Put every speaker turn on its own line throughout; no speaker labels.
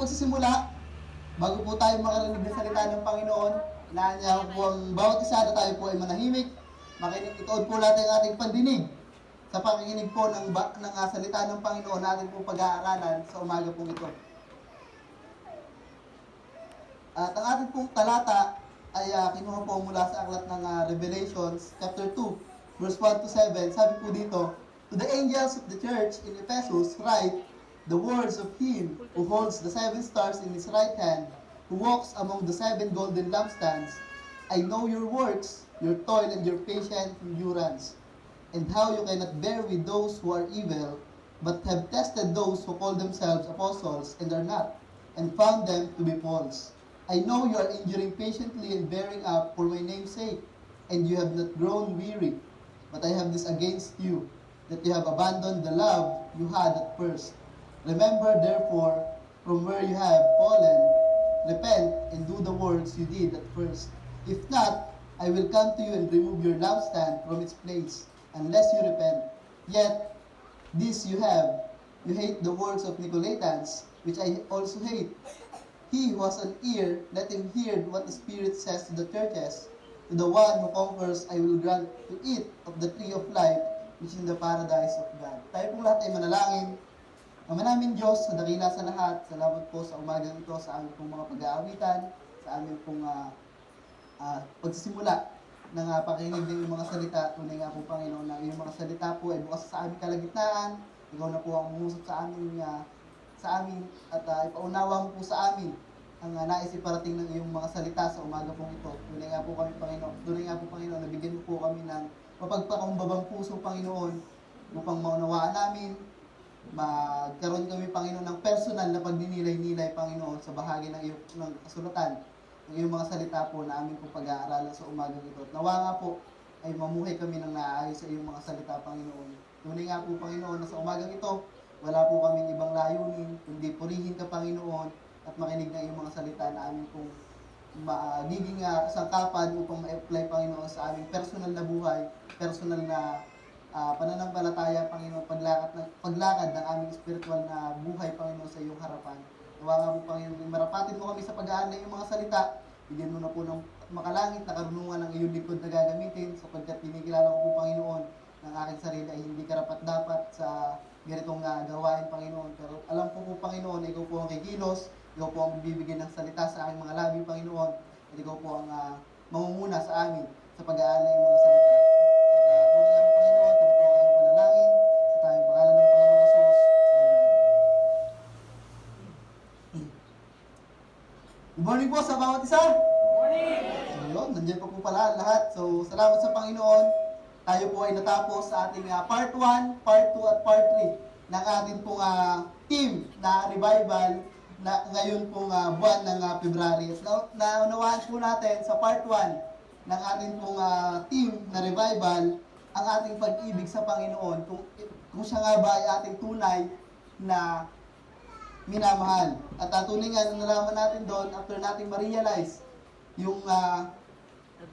pagsisimula, bago po tayo makarinig ng salita ng Panginoon, inaanyayahan po ang bawat isa na tayo po ay manahimik, makinig, ituon po natin ang ating pandinig sa pakikinig po ng salita ng Panginoon natin po pag-aaralan sa umaga pong ito. At ang ating pong talata ay kinuha po mula sa aklat ng Revelations chapter 2, verse 1 to 7. Sabi po dito, "To the angels of the church in Ephesus write the words of him who holds the 7 stars in his right hand, who walks among the 7 golden lampstands. I know your works, your toil and your patient endurance, and how you cannot bear with those who are evil, but have tested those who call themselves apostles and are not, and found them to be false. I know you are enduring patiently and bearing up for my name's sake, and you have not grown weary. But I have this against you, that you have abandoned the love you had at first. Remember, therefore, from where you have fallen, repent and do the works you did at first. If not, I will come to you and remove your lampstand from its place, unless you repent. Yet, this you have, you hate the works of Nicolaitans, which I also hate. He who has an ear, let him hear what the Spirit says to the churches. To the one who conquers, I will grant to eat of the tree of life, which is in the paradise of God." Tayo pong lahat ay manalangin. Ama namin Diyos, sa dakila sa lahat, salamat po sa umagang ito, sa aming pong mga pag-aawitan, sa aming pong pagsisimula ng pakinig ng iyong mga salita. Tunay nga po, Panginoon, na iyong mga salita po ay bukas sa aming kalagitnaan. Ikaw na po ang umusap sa amin at ipaunawa mo po sa amin ang nais iparating ng iyong mga salita sa umaga pong ito. Tunay nga po kami, Panginoon. Tunay nga po, Panginoon, nabigyan mo po kami ng mapagpakumbabang puso, Panginoon, upang maunawaan namin, magkaroon kami, Panginoon, ng personal na pagninilay-nilay, Panginoon, sa bahagi ng iyong ng kasulatan, ng iyong mga salita po na aming po pag-aaralan sa umagang ito. At nawa nga po ay mamuhay kami ng naayos sa iyong mga salita, Panginoon. Tunay nga po, Panginoon, na sa umagang ito, wala po kaming ibang layunin, kundi purihin ka, Panginoon, at makinig ng iyong mga salita na aming pong magiging kasangkapan upang ma-apply, Panginoon, sa aming personal na buhay, personal na pananampalataya, Panginoon, paglakad ng aming spiritual na buhay, Panginoon, sa iyong harapan. Nawa nga po, Panginoon, marapatin mo kami sa pag-aaral ng iyong mga salita. Bigyan mo na po ng makalangit na karunungan ng iyong likod na gagamitin, sapagkat pinikilala ko po, Panginoon, ng aking sarili ay hindi karapat-dapat sa ganitong gawain, Panginoon. Pero alam ko po, Panginoon, na ikaw po ang kikilos, ikaw po ang bibigyan ng salita sa aking mga labi, Panginoon, at ikaw po ang mamumuna sa amin sa pag-aaral ng mga salita. Good morning po sa bawat isa. Good morning! Ayun, nandiyan pa po pala lahat. So, salamat sa Panginoon. Tayo po ay natapos sa ating part 1, part 2, at part 3 ng ating pong team na revival na ngayon pong buwan ng February. Naunawaan po natin sa part 1 ng ating pong team na revival ang ating pag-ibig sa Panginoon. Kung siya nga ba ay ating tunay na minamahal. At tunay nga, nalaman natin doon, after natin ma-realize yung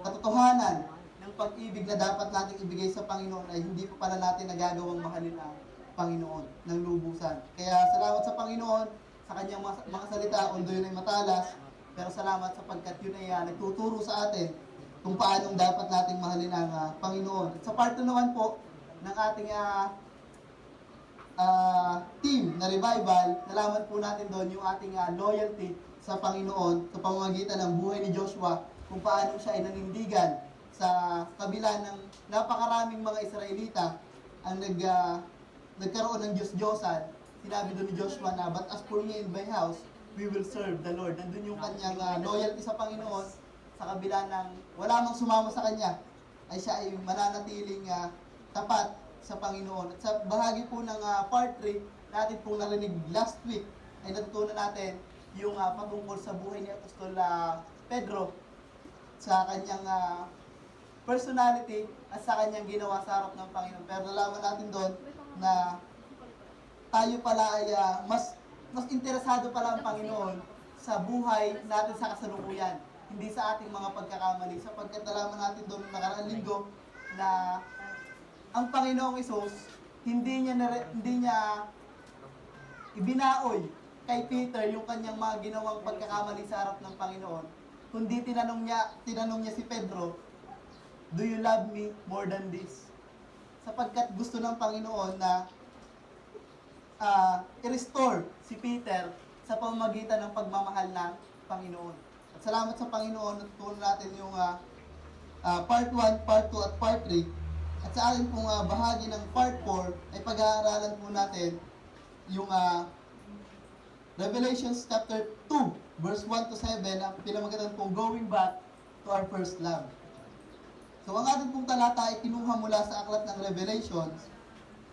katotohanan ng pag-ibig na dapat natin ibigay sa Panginoon ay hindi pa pala natin nagagawang mahalin ang Panginoon ng lubusan. Kaya salamat sa Panginoon sa kanyang mga salita, although yun ay matalas, pero salamat sapagkat yun ay nagtuturo sa atin kung paano dapat nating mahalin ang Panginoon. At sa part 2 naman po ng ating team na revival, nalaman po natin doon yung ating loyalty sa Panginoon sa pamamagitan ng buhay ni Joshua, kung paano siya ay nanindigan sa kabila ng napakaraming mga Israelita ang nagkaroon ng Diyos-Diyosan. Sinabi doon ni Joshua na, "But as for me and my house, we will serve the Lord." Nandun yung kanyang loyalty sa Panginoon sa kabila ng wala mang sumama sa kanya, ay siya ay mananatiling tapat sa Panginoon. At sa bahagi po ng part 3, natin pong narinig last week, ay natutunan natin yung patungkol sa buhay ni Apostol Pedro, sa kanyang personality at sa kanyang ginawa sa harap ng Panginoon. Pero nalaman natin doon na tayo pala ay mas interesado pala ang Panginoon sa buhay natin sa kasalukuyan, hindi sa ating mga pagkakamali, sapagkat nalaman natin doon nakaraang linggo na ang Panginoong Hesus hindi niya ibinaoy kay Peter yung kanyang mga ginawang pagkakamali sa harap ng Panginoon, kundi tinanong niya si Pedro, "Do you love me more than this?" Sapagkat gusto ng Panginoon na i-restore si Peter sa pamamagitan ng pagmamahal ng Panginoon. At salamat sa Panginoon, natutunan natin yung part 1, part 2, at part 3. At sa ating pong bahagi ng part 4 ay pag-aaralan po natin yung Revelations chapter 2, verse 1 to 7, ang pinamagatan pong Going Back to Our First Love. So ang ating pong talata ay kinuha mula sa aklat ng Revelations,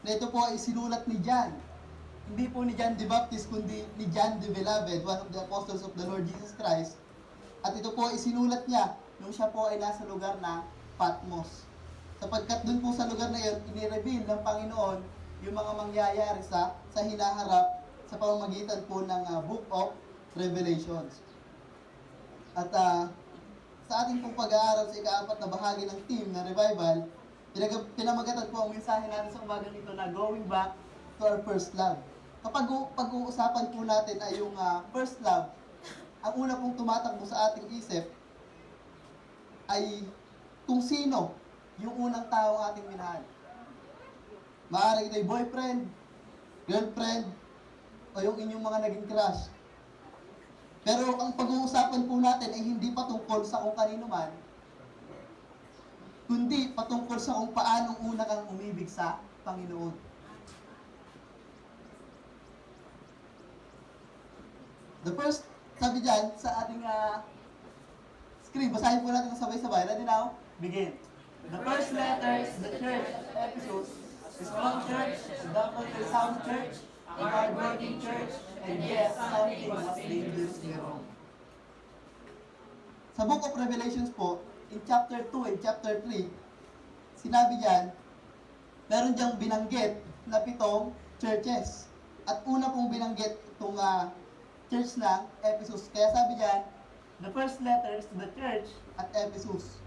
na ito po ay sinulat ni John. Hindi po ni John the Baptist, kundi ni John the Beloved, one of the apostles of the Lord Jesus Christ. At ito po ay sinulat niya nung siya po ay nasa lugar na Patmos. Sapagkat dun po sa lugar na iyon, inireveal ng Panginoon yung mga mangyayari sa hinaharap sa pamamagitan po ng Book of Revelations. At sa ating pong pag-aaral sa ika-4 na bahagi ng team na revival, pinamagatan po ang mensahe natin sa umagang ito na Going Back to Our First Love. Kapag pag-uusapan po natin ay yung first love, ang una pong tumatakbo sa ating isip ay kung sino yung unang tao ating minahal. Maaaring ito'y boyfriend, girlfriend, o yung inyong mga naging crush. Pero ang pag-uusapan po natin ay hindi patungkol sa kung kanino man, kundi patungkol sa kung paanong una kang umibig sa Panginoon. The first, sabi dyan sa ating screen, basahin po natin sabay-sabay. Ready now? Begin. The first letter is the church at Ephesus, a strong church, a doctrinally sound church, a hard-working church, and yes, something was dangerously wrong. Sa Book of Revelations po, in chapter 2 and chapter 3, sinabi diyan, meron diyang binanggit na 7 churches. At una pong binanggit itong church ng Ephesus. Kaya sabi diyan, the first letters to the church at Ephesus.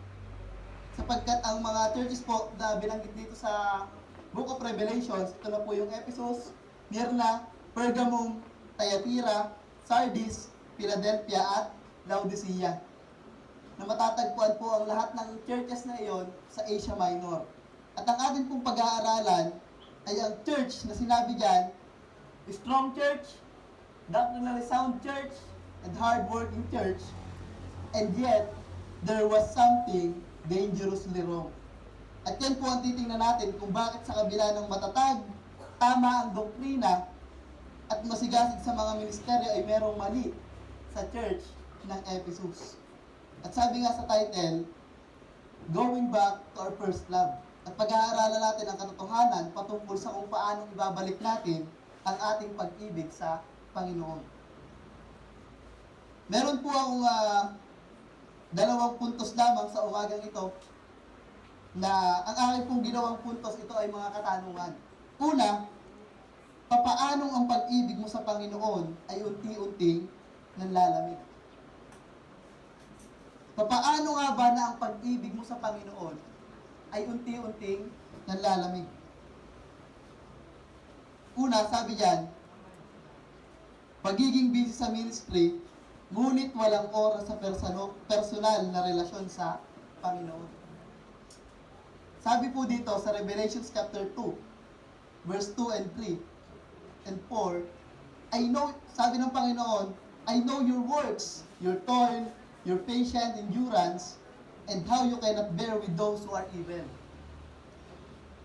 Sapagkat ang mga churches po na binanggit dito sa Book of Revelations, ito na po yung Ephesus, Smyrna, Pergamum, Thyatira, Sardis, Philadelphia, at Laodicea. Na matatagpuan po ang lahat ng churches na iyon sa Asia Minor. At ang atin pong pag-aaralan ay ang church na sinabi dyan, strong church, doctrinally sound church, and hard-working church, and yet, there was something dangerously wrong. At yan po ang titingnan natin kung bakit sa kabila ng matatag, tama ang doktrina, at masigasig sa mga ministeryo ay merong mali sa church ng Ephesus. At sabi nga sa title, Going Back to Our First Love. At pag-aaralan natin ang katotohanan patungkol sa kung paano ibabalik natin ang ating pag-ibig sa Panginoon. Meron po akong 2 puntos lamang sa umagang ito na ang aking pong ginawang puntos, ito ay mga katanungan. Una, papaanong ang pag-ibig mo sa Panginoon ay unti-unting nanlalamig? Papaano nga ba na ang pag-ibig mo sa Panginoon ay unti-unting nanlalamig? Una, sabi diyan, pagiging busy sa ministry, ngunit walang oras sa personal na relasyon sa Panginoon. Sabi po dito sa Revelations chapter 2, verse 2 and 3 and 4, sabi ng Panginoon, I know your works, your toil, your patient endurance, and how you cannot bear with those who are evil,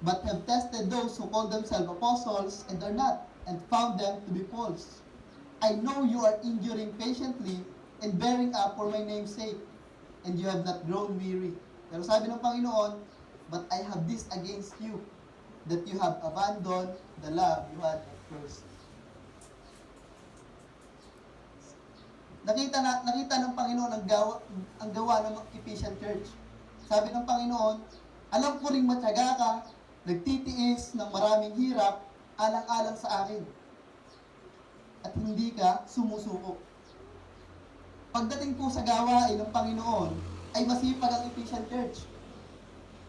but have tested those who call themselves apostles and are not, and found them to be false. I know you are enduring patiently and bearing up for my name's sake, and you have not grown weary. Pero sabi ng Panginoon, but I have this against you, that you have abandoned the love you had at first. Nakita ng Panginoon ang gawa ng Ephesian Church. Sabi ng Panginoon, alam ko ring matyaga ka, nagtitiis ng maraming hirap, alang-alang sa akin. At hindi ka sumusuko. Pagdating po sa gawain ng Panginoon, ay masipag ang Ephesian Church.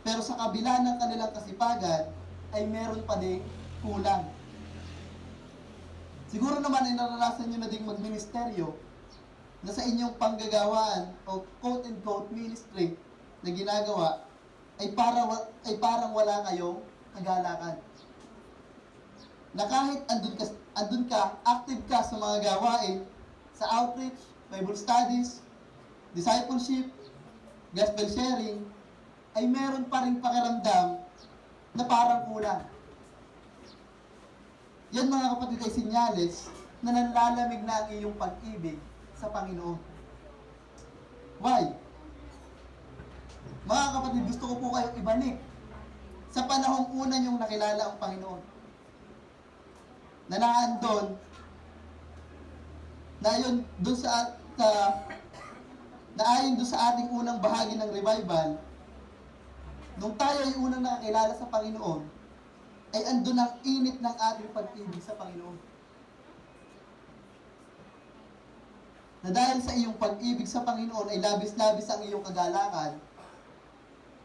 Pero sa kabila ng kanilang kasipagan, ay meron pa ding kulang. Siguro naman ay naranasan nyo na ding magministeryo na sa inyong panggagawaan o quote-unquote ministry na ginagawa ay parang wala kayong kagalakan. Na kahit andun ka, active ka sa mga gawain, sa outreach, Bible studies, discipleship, gospel sharing, ay meron pa rin pakiramdam na parang kulang. Yan mga kapatid ay sinyales na nanlalamig na ang iyong pag-ibig sa Panginoon. Why? Mga kapatid, gusto ko po kayong ibalik sa panahong una niyong nakilala ang Panginoon. Na naandun, na ayon doon sa ating unang bahagi ng revival, nung tayo ay unang nakakilala sa Panginoon, ay andun ang init ng ating pag-ibig sa Panginoon. Na dahil sa iyong pag-ibig sa Panginoon ay labis-labis ang iyong kagalakan,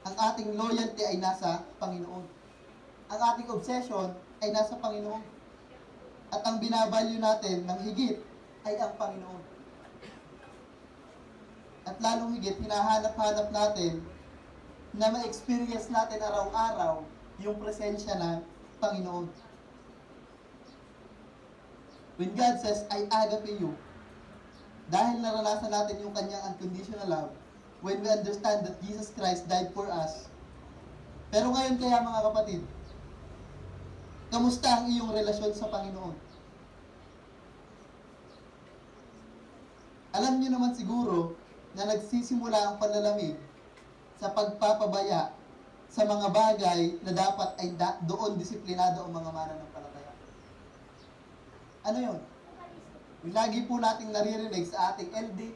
ang ating loyalty ay nasa Panginoon. Ang ating obsession ay nasa Panginoon. At ang binavalue natin ng higit ay ang Panginoon. At lalong higit, hinahanap-hanap natin na ma-experience natin araw-araw yung presensya ng Panginoon. When God says, I agape you, dahil naranasan natin yung kanyang unconditional love, when we understand that Jesus Christ died for us. Pero ngayon kaya mga kapatid, kamusta ang iyong relasyon sa Panginoon? Alam niyo naman siguro na nagsisimula ang panlalamig sa pagpapabaya sa mga bagay na dapat ay doon disiplinado ang mga mananampalataya. Ano yun? Yung lagi po nating naririnig sa ating LD,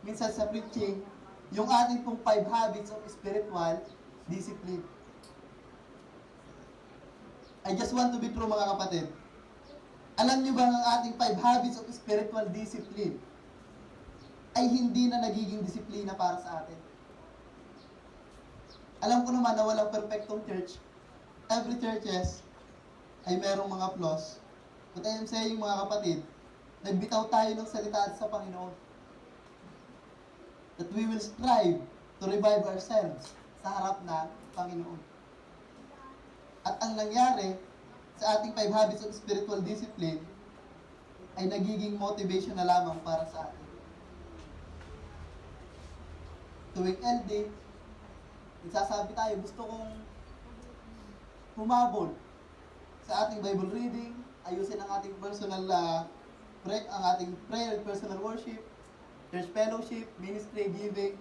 minsan sa preaching, yung ating pong 5 habits of spiritual discipline. I just want to be true mga kapatid. Alam niyo ba ang ating 5 habits of spiritual discipline ay hindi na nagiging disiplina para sa atin? Alam ko naman na walang perfectong church. Every churches ay merong mga flaws. But I am saying mga kapatid, nagbitaw tayo ng salita sa Panginoon. That we will strive to revive ourselves sa harap ng Panginoon. At ang nangyari sa ating 5 habits of spiritual discipline ay nagiging motivation na lamang para sa atin. Tuwing LD, nagsasabi tayo, gusto kong humabol sa ating Bible reading, ayusin ang ating personal ang ating prayer, personal worship, church fellowship, ministry, giving.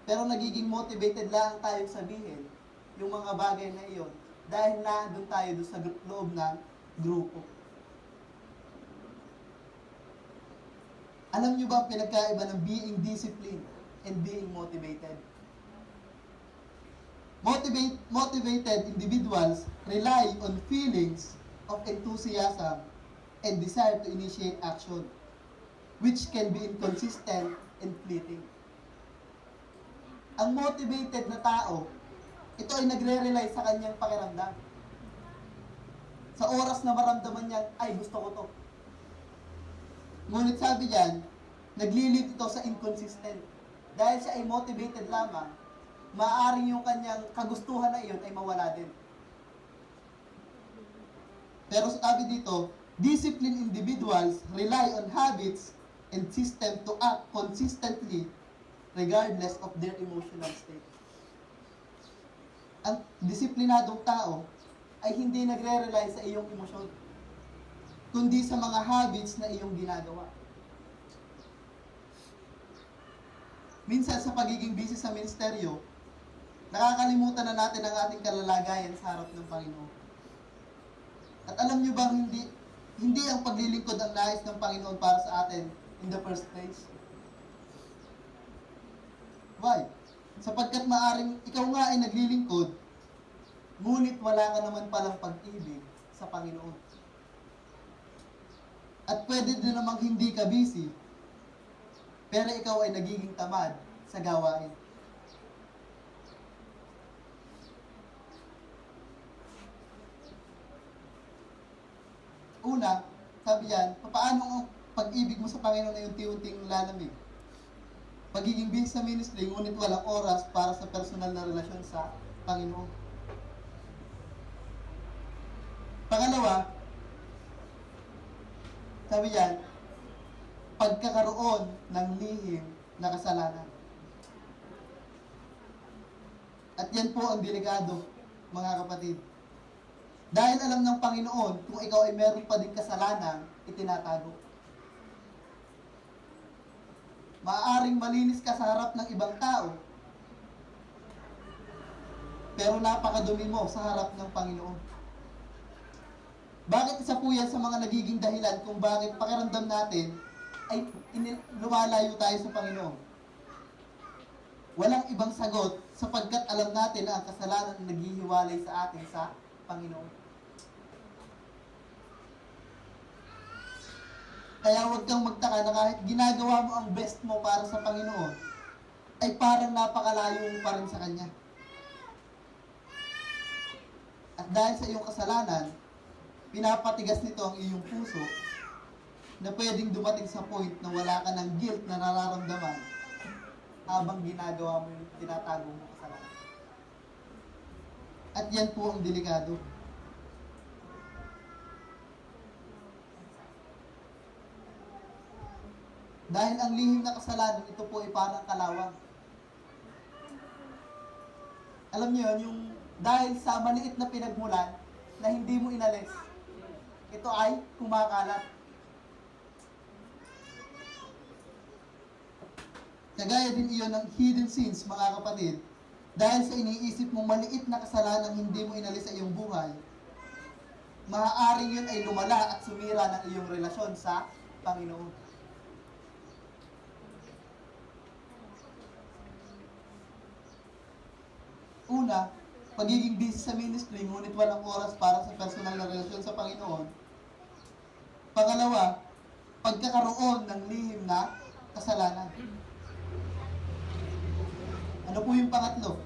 Pero nagiging motivated lang tayong sabihin yung mga bagay na iyon dahil na doon tayo doon sa loob ng grupo. Alam nyo ba ang pinagkaiba ng being disciplined and being motivated? Motivated individuals rely on feelings of enthusiasm and desire to initiate action, which can be inconsistent and fleeting. Ang motivated na tao, ito ay nagre-rely sa kanyang pakiramdam. Sa oras na maramdaman niya, ay gusto ko to. Ngunit sabi diyan, naglilit ito sa inconsistent. Dahil siya ay motivated lamang, maaaring yung kanyang kagustuhan na iyon ay mawala din. Pero sabi dito, disciplined individuals rely on habits and system to act consistently regardless of their emotional state. Ang disiplinadong tao ay hindi nagre-rely sa iyong emosyon, kundi sa mga habits na iyong ginagawa. Minsan sa pagiging busy sa ministeryo, nakakalimutan na natin ang ating kalalagayan sa harap ng Panginoon. At alam niyo bang hindi ang paglilingkod ang nais ng Panginoon para sa atin in the first place? Why? Sapagkat maaring ikaw nga ay naglilingkod, ngunit wala ka naman palang pag-ibig sa Panginoon. At pwede din namang hindi ka busy, pero ikaw ay nagiging tamad sa gawain. Una, Sabi yan, paano ang pag-ibig mo sa Panginoon ay unti-unting lalamig? Pagiging busy sa ministry, ngunit walang oras para sa personal na relasyon sa Panginoon. Pangalawa, sabi yan, pagkakaroon ng lihim na kasalanan. At yan po ang delikado, mga kapatid. Dahil alam ng Panginoon kung ikaw ay meron pa din kasalanan, itinatago. Maaaring malinis ka sa harap ng ibang tao, pero napakadumi mo sa harap ng Panginoon. Bakit isa po yan sa mga nagiging dahilan kung bakit pakiramdam natin ay lumalayo tayo sa Panginoon? Walang ibang sagot sapagkat alam natin na ang kasalanan na naghihiwalay sa atin sa Panginoon. Kaya huwag kang magtaka na kahit ginagawa mo ang best mo para sa Panginoon, ay parang napakalayo mo pa rin sa Kanya. At dahil sa iyong kasalanan, pinapatigas nito ang iyong puso na pwedeng dumating sa point na wala ka ng guilt na nararamdaman habang ginagawa mo yung tinatago mo kasalanan. At yan po ang delikado. Dahil ang lihim na kasalanan, ito po ay parang kalawang. Alam niyo yun, yung dahil sa maliit na pinagmulan na hindi mo inalis, ito ay kumakalat. Kagaya din iyon ng hidden sins, mga kapatid. Dahil sa iniisip mong maliit na kasalanan hindi mo inalis sa iyong buhay, maaaring yun ay lumala at sumira ng iyong relasyon sa Panginoon. Una, pagiging busy sa ministry ngunit walang oras para sa personal na relasyon sa Panginoon. Pangalawa, pagkakaroon ng lihim na kasalanan. Ano po yung pangatlo?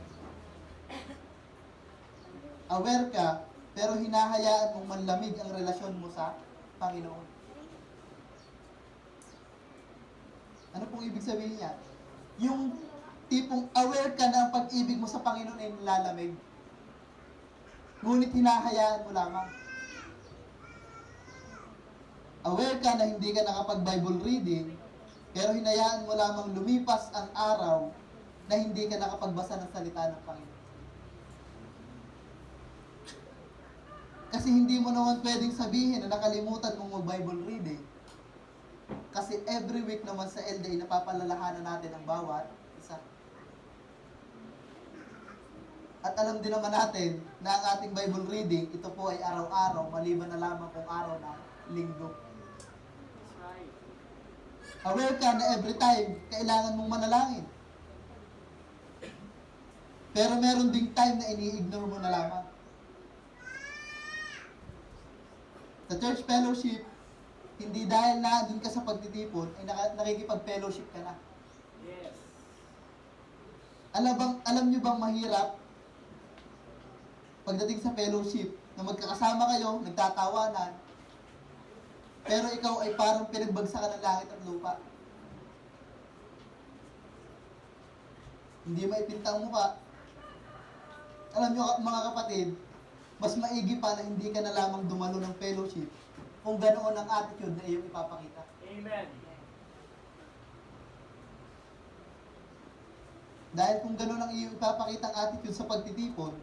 Aware ka, pero hinahayaan mong manlamig ang relasyon mo sa Panginoon. Ano pong ibig sabihin niya? Yung tipong aware ka na ang pag-ibig mo sa Panginoon ay nilalamig. Ngunit hinahayaan mo lamang. Aware ka na hindi ka nakapag-Bible reading, pero hinayaan mo lamang lumipas ang araw na hindi ka nakapagbasa ng salita ng Panginoon. Kasi hindi mo naman pwedeng sabihin na nakalimutan mong mag-Bible reading. Kasi every week naman sa LDA, napapalalahanan natin ang bawat isa. At alam din naman natin na ang ating Bible reading, ito po ay araw-araw, maliban na lamang kung araw na linggo. Aware ka na every time, kailangan mong manalangin. Pero meron ding time na ini-ignore mo na lamang. Sa church fellowship, hindi dahil na dun ka sa pagtitipon, ay nakikipag-fellowship ka na.
Yes.
Alam nyo bang mahirap pagdating sa fellowship na magkakasama kayo, nagtatawanan, pero ikaw ay parang pinagbagsakan ng langit at lupa. Hindi maipintang mukha. Alam nyo mga kapatid, mas maigi pa na hindi ka na lamang dumalo ng fellowship kung ganoon ang attitude na iyong ipapakita.
Amen.
Dahil kung ganoon ang iyong ipapakita ang attitude sa pagtitipon,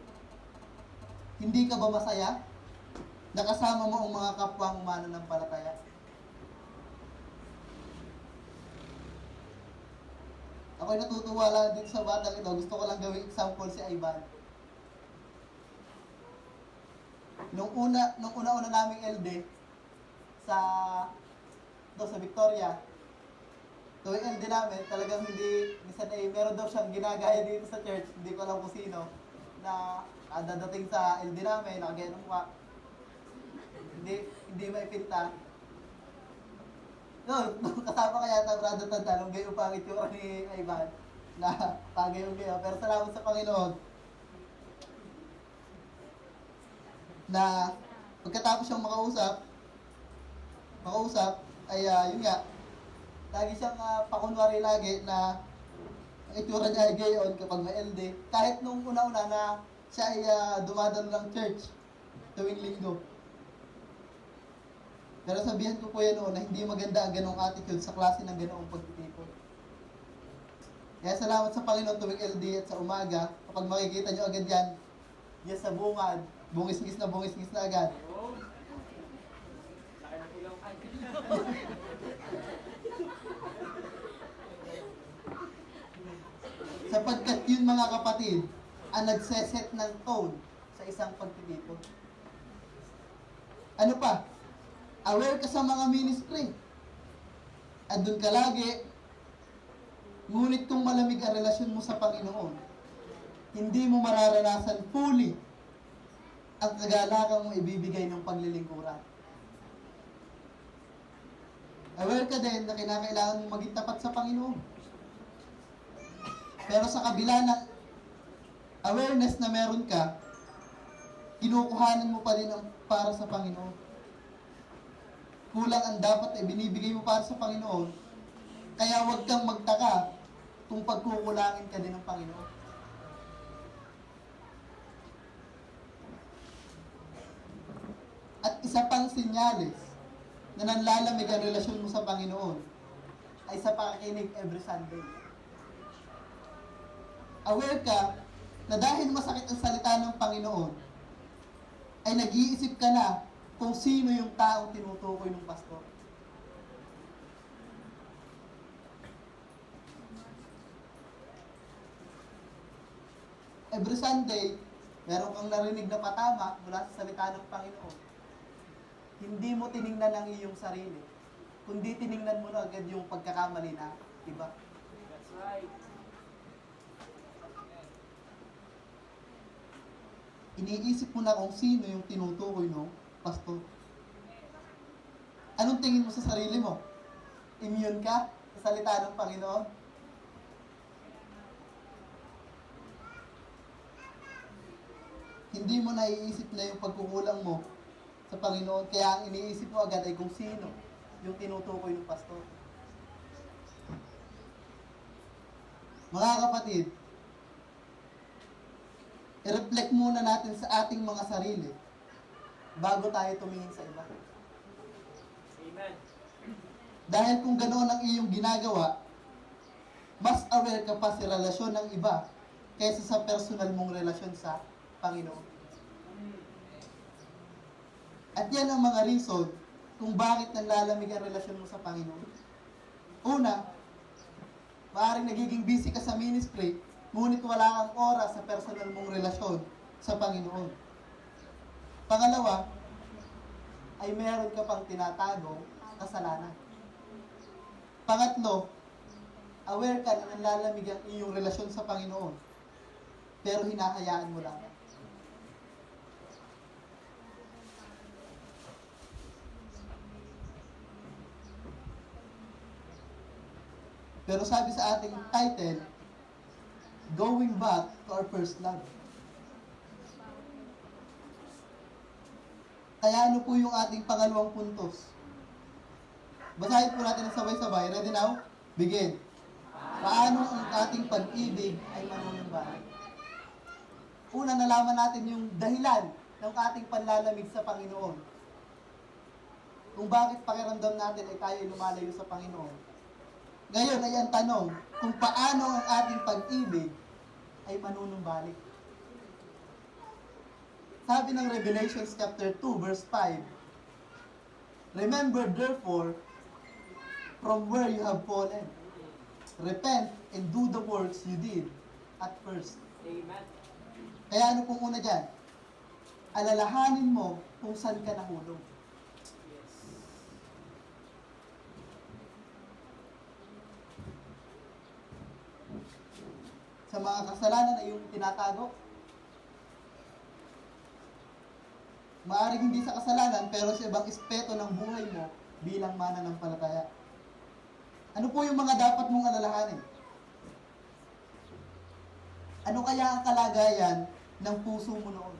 hindi ka ba masaya? Nakasama mo ang mga kapwang mananampalataya. Ako'y natutuwa lang dito sa batang ito. Gusto ko lang gawing example si Ivan. Nung una-una naming LD sa Victoria, tuwing LD namin, talagang hindi, minsan ay meron daw siyang ginagaya dito sa church, hindi ko alam kung sino, na dadating sa LD namin, nakagaya ng mukha. Hindi maipinta. No, kasama kaya yata Brother Tanda, nung gayo pangit yung ni Ivan, na pagayong gayo. Pero salamat sa Panginoon, na pagkatapos siyang makausap, makausap, ay yun nga, lagi siyang pakunwari lagi na ang itsura niya ay gayon kapag may LD. Kahit nung una-una na siya ay dumadalo ng church tuwing linggo. Pero sabihan ko po yan noon na hindi maganda ang ganong attitude sa klase ng ganoong pagtitipon. Kaya salamat sa Panginoon tuwing LD at sa umaga, kapag makikita nyo agad yan, yan sa bungad, bungis-ngis na agad. Sapagkat yun mga kapatid, ang nagseset ng tone sa isang pagtitipon. Ano pa? Aware ka sa mga ministry. At doon ka lagi, ngunit kung malamig ang relasyon mo sa Panginoon, hindi mo mararanasan fully ang kagalakan mo ibibigay ng paglilingkuran. Aware ka din na kinakailangan mong maging tapat sa Panginoon. Pero sa kabila ng awareness na meron ka, kinukuhanan mo pa din ang para sa Panginoon. Kulang ang dapat binibigay mo para sa Panginoon, kaya huwag kang magtaka kung pagkukulangin ka din ng Panginoon. At isa pang sinyalis na nanlalamig ang relasyon mo sa Panginoon ay sa pakikinig every Sunday. Aware ka na dahil masakit ang salita ng Panginoon, ay nag-iisip ka na kung sino yung taong tinutukoy ng pastor. Every Sunday, meron kang narinig na patama mula sa salita ng Panginoon. Hindi mo tiningnan ang iyong sarili, kundi tiningnan mo na agad yung pagkakamali na iba.
That's right.
Iniisip mo na kung sino yung tinutukoy ng pastor. Anong tingin mo sa sarili mo? Immune ka sa salita ng Panginoon? Hindi mo naiisip na yung pagkukulang mo sa Panginoon, kaya ang iniisip mo agad ay kung sino yung tinutukoy ng pastor. Mga kapatid, i-reflect muna natin sa ating mga sarili bago tayo tumingin sa iba.
Amen.
Dahil kung ganoon ang iyong ginagawa, mas aware ka pa sa relasyon ng iba kaysa sa personal mong relasyon sa Panginoon. At yan ang mga reason kung bakit nanlalamig ang relasyon mo sa Panginoon. Una, maaaring nagiging busy ka sa ministry, ngunit wala kang oras sa personal mong relasyon sa Panginoon. Pangalawa, ay meron ka pang tinatagong kasalanan. Pangatlo, aware ka na nanlalamig ang iyong relasyon sa Panginoon, pero hinahayaan mo lang. Pero sabi sa ating title, Going Back to Our First Love. Kaya ano po yung ating pangalawang puntos? Basahin po natin ng sabay-sabay. Ready now? Begin. Paano ang ating pag-ibig ay manunumbalik? Una, nalaman natin yung dahilan ng ating panlalamig sa Panginoon. Kung bakit pakiramdam natin ay tayo lumalayo sa Panginoon. Ngayon ay ang tanong, kung paano ang ating pag-ibig ay manunumbalik. Sabi ng Revelation chapter 2 verse 5, Remember therefore from where you have fallen. Repent and do the works you did at first.
Amen.
Kaya ano pong una dyan? Alalahanin mo kung saan ka nahulog.
Yes.
Sa mga kasalanan ay yung tinatago. Maaaring hindi sa kasalanan, pero sa ibang aspeto ng buhay mo bilang mananampalataya. Ano po yung mga dapat mong alalahanin? Ano kaya ang kalagayan ng puso mo noon?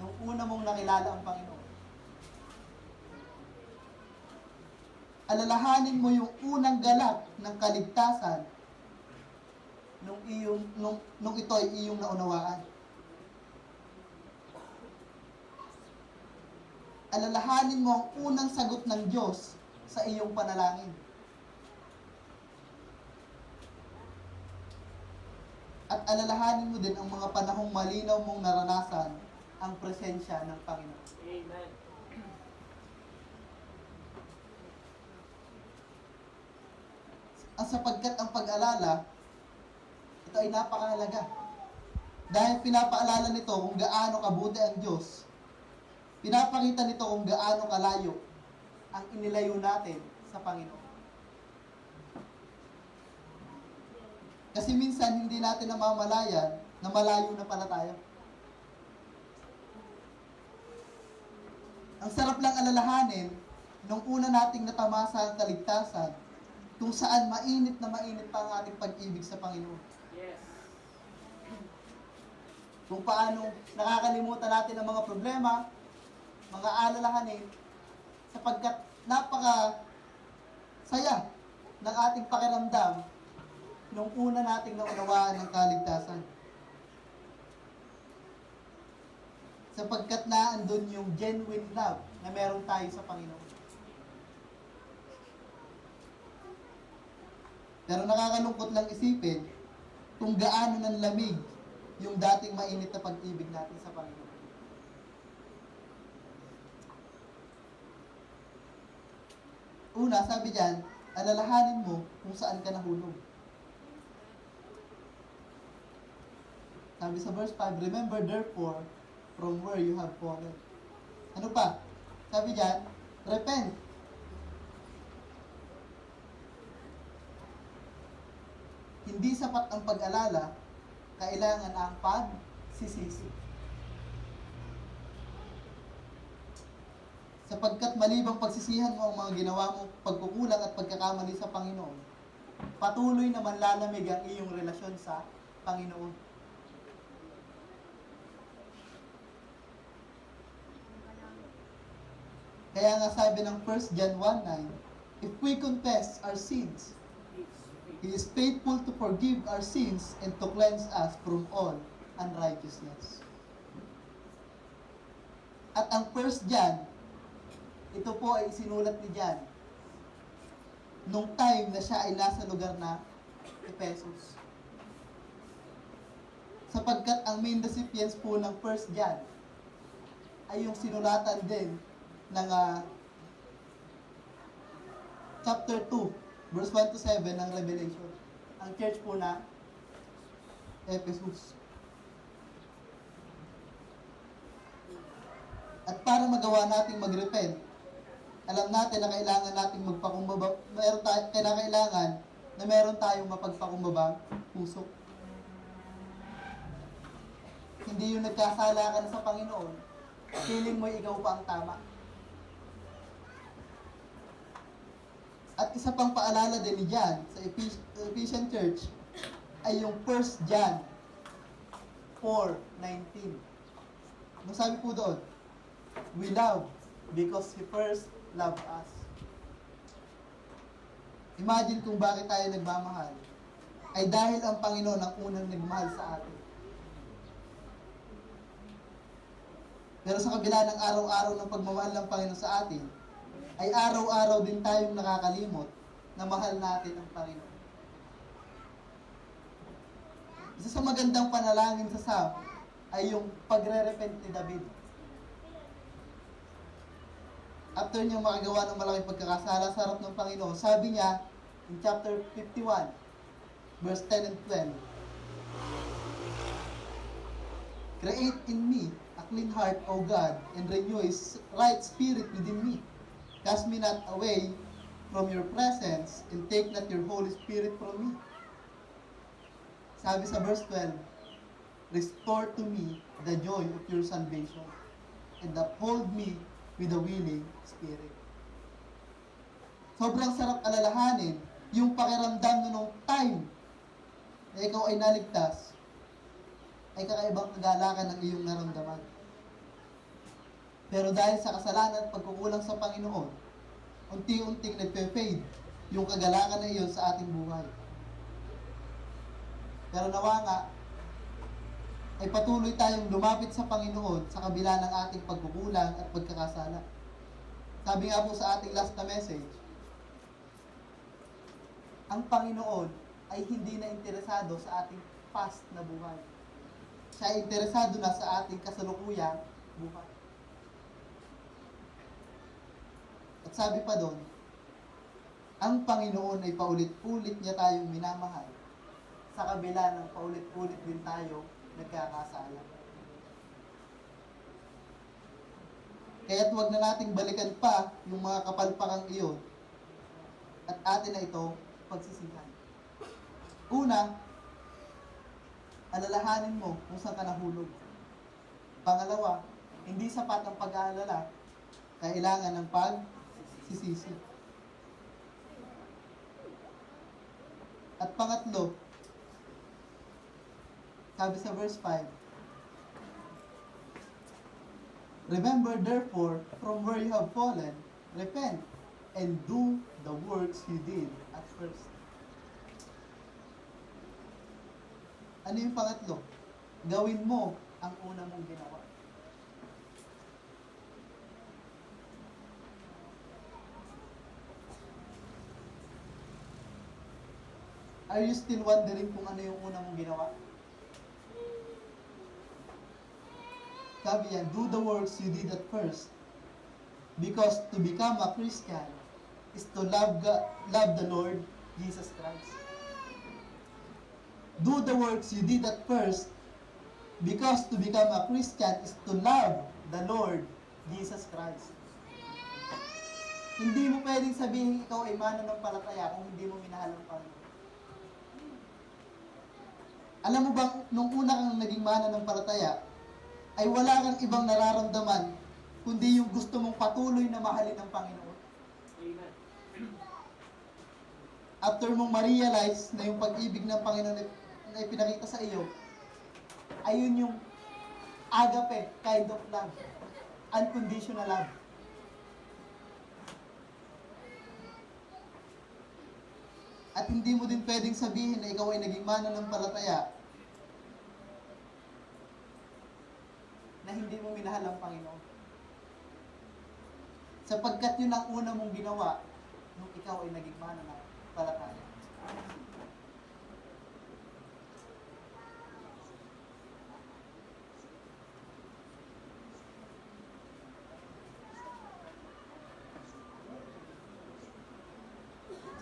Nung una mong nakilala ang Panginoon? alalahanin mo yung unang galak ng kaligtasan nung ito ay iyong naunawaan. Alalahanin mo ang unang sagot ng Diyos sa iyong panalangin. At alalahanin mo din ang mga panahong malinaw mong naranasan ang presensya ng Panginoon.
Amen.
Sapagkat ang pag-alala, ito ay napakahalaga. Dahil pinapaalala nito kung gaano kabuti ang Diyos. Pinapakita nito kung gaano kalayo ang inilayo natin sa Panginoon. Kasi minsan hindi natin namamalayan na malayo na pala tayo. Ang sarap lang alalahanin nung una nating natamasa ang kaligtasan kung saan mainit na mainit pa ang ating pag-ibig sa Panginoon.
Yes.
Kung paano nakakalimutan natin ang mga problema, mga alalahanin, sapagkat napaka saya ng ating pakiramdam nung una nating naunawaan ng kaligtasan. Sapagkat naandun yung genuine love na meron tayo sa Panginoon. Pero nakakalungkot lang isipin kung gaano ng lamig yung dating mainit na pag-ibig natin sa Panginoon. Una, sabi diyan, alalahanin mo kung saan ka nahulog. Sabi sa verse 5, remember therefore from where you have fallen. Ano pa? Sabi diyan, repent. Hindi sapat ang pag-alala, kailangan ang pagsisisi. Sapagkat malibang pagsisihan mo ang mga ginawa mong pagkukulang at pagkakamali sa Panginoon, patuloy na manlalamig ang iyong relasyon sa Panginoon. Kaya nga sabi ng 1 John 1:9, if we confess our sins, He is faithful to forgive our sins and to cleanse us from all unrighteousness. At ang 1 John, ito po ay sinulat ni John nung time na siya ay nasa lugar na Ephesus. Sapagkat ang main recipients po ng 1 John ay yung sinulatan din ng chapter 2, verse 1 to 7 ng Revelation. Ang church po na Ephesus. At para magawa nating mag-repent, alam natin na kailangan nating magpakumbaba, kailangan na meron tayong mapagpakumbabang puso. Hindi yung nagkasala ka na sa Panginoon, feeling mo ikaw pa ang tama. At isa pang paalala din ni John sa Ephesian Church ay yung 1 John 4:19. Ano sabi po doon? We love because He first loved us. Imagine kung bakit tayo nagmamahal. Ay dahil ang Panginoon ang unang nagmahal sa atin. Pero sa kabila ng araw-araw ng pagmamahal ng Panginoon sa atin, ay araw-araw din tayong nakakalimot na mahal natin ang Panginoon. Isa sa magandang panalangin sa Psalm ay yung pagre-repent ni David. After niya makagawa ng malaking pagkakasala sa harap ng Panginoon, sabi niya in chapter 51, verse 10 and 12, create in me a clean heart, O God, and renew a right spirit within me. Cast me not away from your presence, and take not your Holy Spirit from me. Sabi sa verse 12, restore to me the joy of your salvation, and uphold me with a willing spirit. Sobrang sarap alalahanin yung pakiramdam nung time na ikaw ay naligtas, ay kakaibang kagalakan ng iyong naramdaman. Pero dahil sa kasalanan at pagkukulang sa Panginoon, unti-unting nagpe-fade yung kagalakan na iyon sa ating buhay. Pero nawa nga, ay patuloy tayong lumapit sa Panginoon sa kabila ng ating pagkukulang at pagkakasala. Sabi nga po sa ating last na message, ang Panginoon ay hindi na interesado sa ating past na buhay. Siya ay interesado na sa ating kasalukuyang buhay. At sabi pa doon, ang Panginoon ay paulit-ulit niya tayong minamahal sa kabila ng paulit-ulit din tayo nagkakasala. Kaya't huwag na nating balikan pa yung mga kapalpakang iyon at atin na ito pagsisihan. Una, alalahanin mo kung saan ka nahulog. Pangalawa, hindi sapat ang pag-aalala, kailangan ng pagsisisi. At pangatlo, sabi sa verse 5, remember therefore from where you have fallen, repent, and do the works you did at first. Ano yung pangatlo? Gawin mo ang una mong ginawa. Are you still wondering kung ano yung una mong ginawa? Sabi yan, do the works you did at first. Because to become a Christian is to love God, love the Lord Jesus Christ. Do the works you did at first, because to become a Christian is to love the Lord Jesus Christ. Hindi mo pwedeng sabihin ikaw ay mananampalataya kung hindi mo minahal ang Panginoon. Alam mo bang, nung una kang naging mananampalataya, ay wala kang ibang nararamdaman kundi yung gusto mong patuloy na mahalin ng Panginoon.
Amen.
After mong ma-realize na yung pag-ibig ng Panginoon na ipinakita sa iyo, ayun yung agape kind of love. Unconditional love. At hindi mo din pwedeng sabihin na ikaw ay naging mananampalataya na hindi mo minahal ang Panginoon. Sapagkat yun ang una mong ginawa nung ikaw ay naging mananampalataya.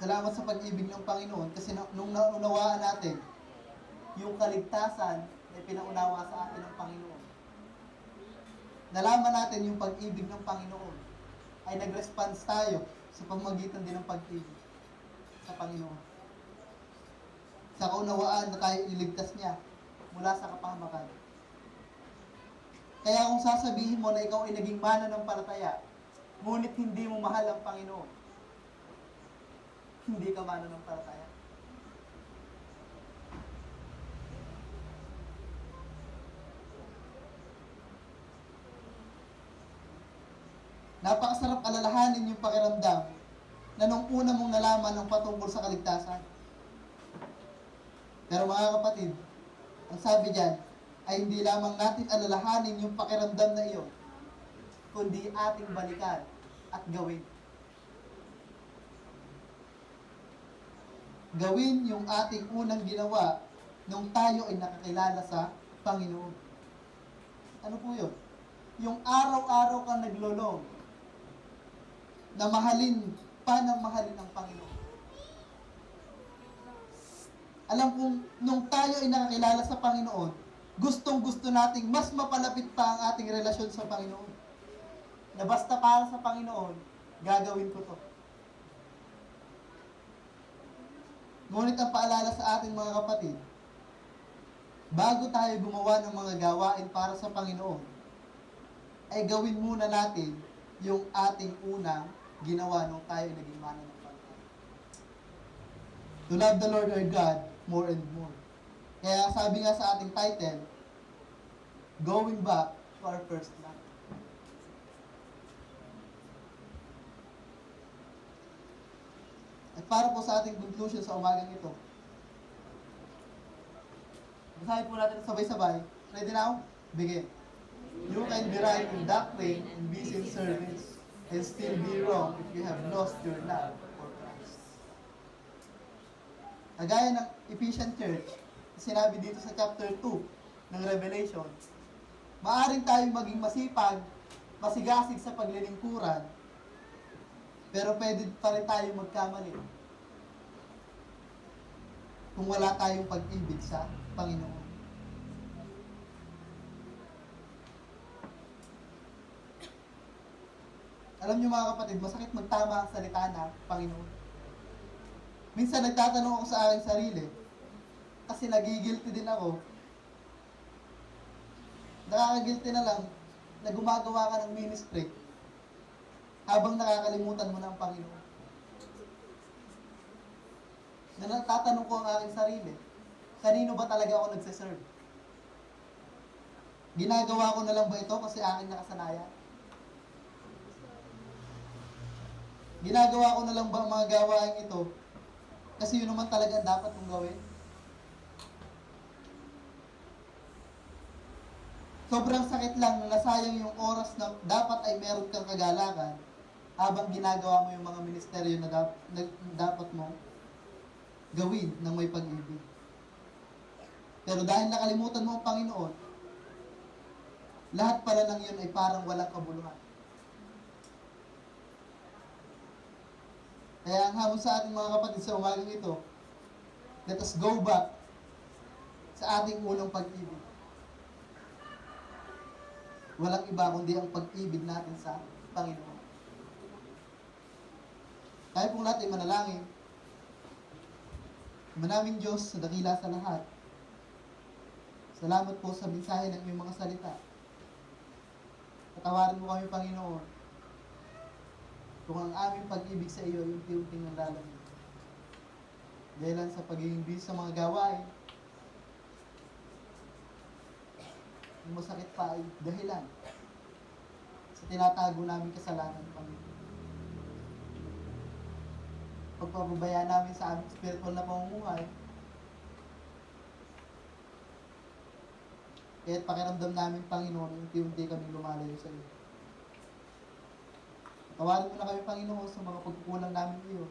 Salamat sa pag-ibig ng Panginoon kasi nung naunawaan natin yung kaligtasan na pinaunawa sa atin ng Panginoon, nalaman natin yung pag-ibig ng Panginoon, ay nag-response tayo sa pamamagitan din ng pag-ibig sa Panginoon. Sa kaunawaan na tayo iligtas niya mula sa kapahamakan. Kaya kung sasabihin mo na ikaw ay naging mananampalataya, ngunit hindi mo mahal ang Panginoon, hindi ka mananampalataya. Napakasarap alalahanin yung pakiramdam na nung una mong nalaman ang patungkol sa kaligtasan. Pero mga kapatid, ang sabi diyan ay hindi lamang natin alalahanin yung pakiramdam na iyon, kundi ating balikan at gawin. Gawin yung ating unang ginawa nung tayo ay nakakilala sa Panginoon. Ano po yun? Yung araw-araw kang naglolong na mahalin pa ng mahalin ng Panginoon. Alam kong nung tayo ay nakakilala sa Panginoon, gustong-gusto nating mas mapalapit pa ang ating relasyon sa Panginoon. Na basta para sa Panginoon, gagawin ko to. Ngunit ang paalala sa ating mga kapatid, bago tayo gumawa ng mga gawain para sa Panginoon, ay gawin muna natin yung ating unang ginawa nung tayo naging mananampalataya. To love the Lord our God more and more. Kaya sabi nga sa ating title, going back to our first love. para po sa ating conclusion sa umagang ito. Basahin po natin sabay-sabay. Ready now? Begin. You can be right in doctrine and busy in service, and still be wrong if you have lost your love for Christ. Kagaya ng Ephesian Church, sinabi dito sa chapter 2 ng Revelation, maaring tayong maging masipag, masigasig sa paglilingkuran, pero pwede pa rin tayong magkamali kung wala tayong pag-ibig sa Panginoon. Alam niyo mga kapatid, masakit magtama ang salita na Panginoon. Minsan nagtatanong ako sa aking sarili, kasi nagigilty din ako. Nakakagilty na lang na gumagawa ka ng ministry habang nakakalimutan mo na ang Panginoon. Na natatanong ko ang aking sarili, kanino ba talaga ako nagsiserve? Ginagawa ko na lang ba ito kasi aking nakasanayan? Ginagawa ko na lang ba ang mga gawain ito kasi yun naman talaga ang dapat mong gawin? Sobrang sakit lang na nasayang yung oras na dapat ay meron kang kagalakan habang ginagawa mo yung mga ministeryo na dapat mo gawin ng may pag-ibig. Pero dahil nakalimutan mo ang Panginoon, lahat pala ng yun ay parang walang kabuluhan. Kaya ang hamon sa ating mga kapatid sa umagang ito, let us go back sa ating unang pag-ibig. Walang iba kundi ang pag-ibig natin sa Panginoon. Kaya pong natin manalangin. Manaming Diyos na dakila sa lahat. Salamat po sa mensahe ng iyong mga salita. Patawarin mo kami, Panginoon, kung ang aming pag-ibig sa iyo ay unti-unting nalalamig. Dahil sa pagiging busy sa mga gawain, yung masakit pa ay dahilan sa tinatago namin kasalanan, Panginoon. Pagpapabayaan namin sa aming spiritual na pamumuhay, kaya't pakiramdam namin, Panginoon, unti-unti kami lumalayo sa iyo. Tawarin mo na kami, Panginoon, sa mga pagkukulang namin iyo.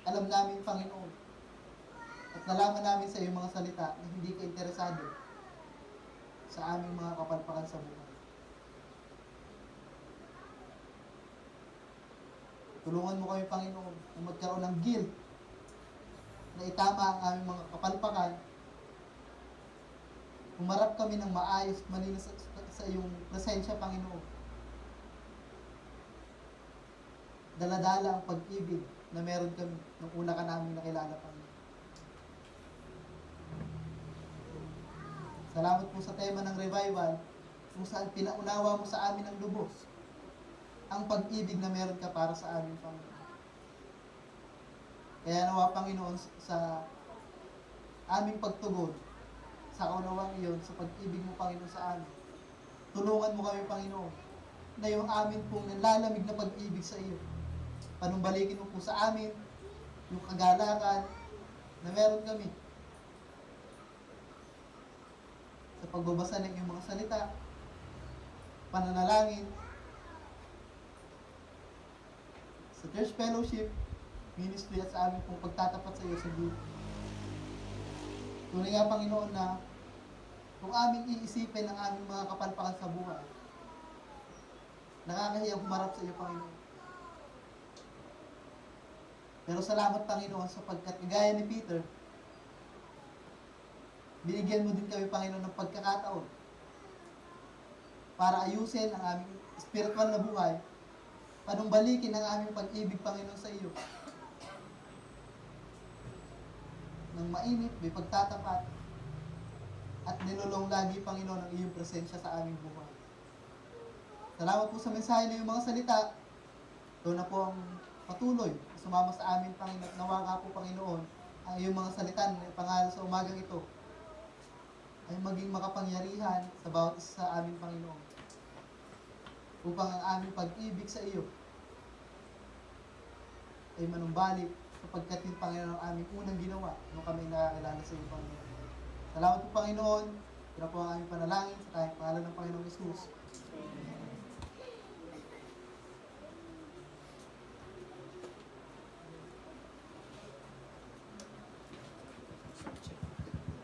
Alam namin, Panginoon, at nalaman namin sa iyo mga salita na hindi ka interesado sa aming mga kapalpakan sa buhay. Tulungan mo kami, Panginoon, na magkaroon ng guilt na itama ang aming mga kapalpakan. Umarap kami ng maayos, malinis sa iyong presensya, Panginoon. Daladala ang pag-ibig na meron kami nung una ka namin nakilala, Panginoon. Salamat po sa tema ng revival kung saan pinaunawa mo sa amin ang lubos ang pag-ibig na meron ka para sa amin, Panginoon. Kaya nawa, Panginoon, sa aming pagtugon, sa kaunawang iyon, sa pag-ibig mo, Panginoon, sa amin, tulungan mo kami, Panginoon, na yung amin pong nalalamig na pag-ibig sa iyo, panumbalikin mo po sa amin yung kagalakan na meron kami sa pagbabasa ng iyong mga salita, pananalangin, sa church fellowship, ministry at sa aming pong pagtatapat sa iyo sa Diyos. Tunay nga, Panginoon, na kung aming iisipin ang aming mga kapalpakan sa buhay, nakakahiyang humarap sa iyo, Panginoon. Pero salamat, Panginoon, sapagkat kagaya ni Peter, binigyan mo din kami, Panginoon, ng pagkakataon para ayusin ang aming spiritual na buhay, panumbalikin ang aming pag-ibig, Panginoon, sa iyo. Nang mainit, may pagtatapat, at nilulong lagi, Panginoon, ang iyong presensya sa aming buhay. Salamat po sa mensahe ng iyong mga salita. Ito na po ang patuloy sumama sa amin, Panginoon, at nawa nga po, Panginoon, ang iyong mga salita ng pangalan sa umagang ito ay maging makapangyarihan sa bawat isa sa aming, Panginoon, upang ang aming pag-ibig sa iyo ay manumbalik sa sapagkat yung Panginoon ang aming unang ginawa nung kami nakakilala sa iyo, Panginoon. Salamat po, Panginoon. Ito po ang aming panalangin sa kahit pangalan ng Panginoong Isus.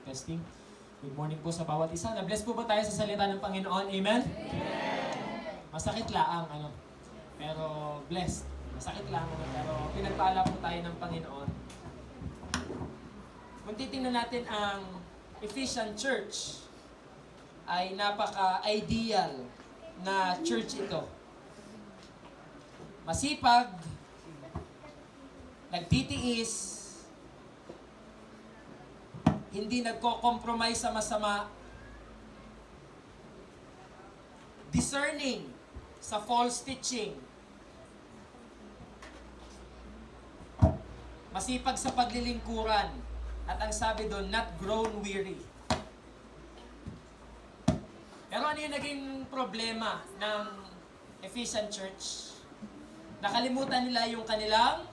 Testing. Good morning po sa bawat isa. Na-bless po ba tayo sa salita ng Panginoon? Amen? Masakit lang, pero blessed. Masakit lang, pero pinagpala po tayo ng Panginoon. Kung titingnan natin ang Ephesian Church, ay napaka-ideal na church ito. Masipag, nagtitiis, hindi nagko-compromise sa masama, discerning sa false teaching, masipag sa paglilingkuran, at ang sabi doon, not grown weary. Pero ano yung naging problema ng Ephesian Church? Nakalimutan nila yung kanilang